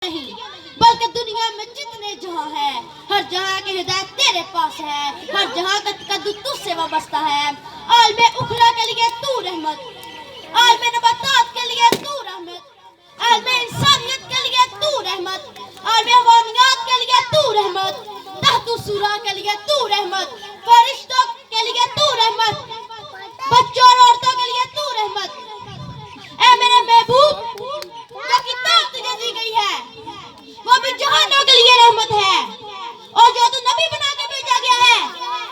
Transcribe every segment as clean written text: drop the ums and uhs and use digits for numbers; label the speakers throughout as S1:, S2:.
S1: نہیں بلکہ دنیا میں جتنے جہاں ہے ہر جہاں کی ہدایت تیرے پاس ہے، ہر جہاں کا تقدس تجھ سے وابستہ ہے۔ عالم اخرا کے لیے تو رحمت، عالم نباتات کے لیے تو رحمت، عالم انسانیت کے لیے تو رحمت، عالم حیوانیات کے لیے تو رحمت، تحت سورا کے لیے تو رحمت، فرشتوں کے لیے تو رحمت، بچوں اور عورتوں کے لیے تو رحمت۔ اے میرے محبوب، جو کتاب تجھے دی گئی ہے وہ بھی جہانوں کے لیے رحمت ہے، اور جو تو نبی بنا کے بھیجا گیا ہے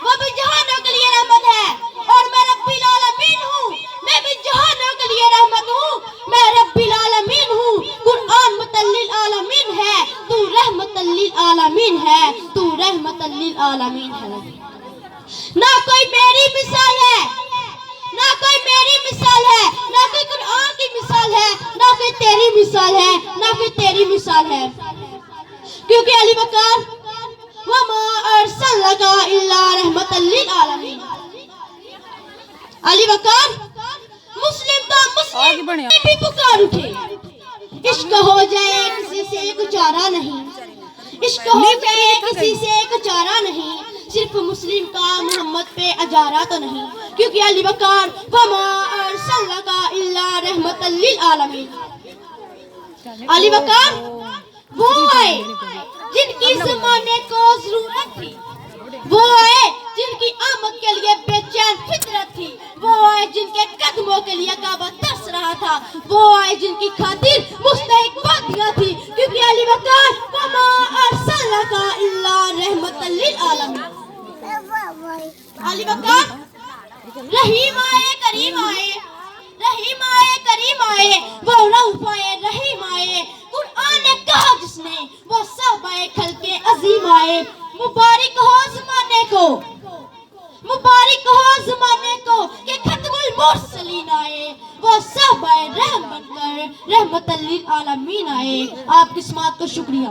S1: وہ بھی جہانوں کے لیے رحمت ہے، اور میں رب العالمین ہوں، میں بھی جہانوں کے لیے رحمت ہوں، میں رب العالمین ہوں۔ قرآن للعالمین ہے، تو رحمت للعالمین ہے، تو رحمت للعالمین ہے۔ نہ کوئی میری مثال ہے، نہ کوئی میری مثال ہے، نہ کوئی قرآن کی مثال ہے، نہ کوئی تیری مثال ہے، نہ کوئی تیری مثال ہے، کیونکہ علی بکر وما ارسلناک الا رحمت للعالمین۔ علی بکر مسلم تو مسلم بھی پکار اٹھے، عشق ہو جائے کسی سے گزارا نہیں، عشق ہو جائے کسی سے گزارا نہیں، صرف مسلم کا محمد پہ اجارہ تو نہیں، کیونکہ علی بکر وما ارسلناک الا رحمت للعالمین۔ علی بکر وہ آئے جن کی زمانے کو ضرورت تھی، وہ آئے جن کی آمد کے لیے بے چین فطرت تھی، وہ آئے جن کے قدموں کے لیے کعبہ ترس رہا تھا، وہ آئے جن کی خاطر مستحق وادیاں تھی، کیونکہ علی بکر وما ارسلناک الا رحمت للعالمین۔ علی بکر رحیم آئے کریم آئے، رحیم آئے کریم آئے، وہ رؤوف آئے رحیم آئے، قرآن نے کہا جس نے وہ صحابہ خلق عظیم آئے۔ مبارک ہو زمانے کو، مبارک ہو زمانے کو کہ ختم المرسلین آئے، وہ صحابہ رحم بن کر رحمت للعالمین آئے۔ آپ کی سماعت کو شکریہ۔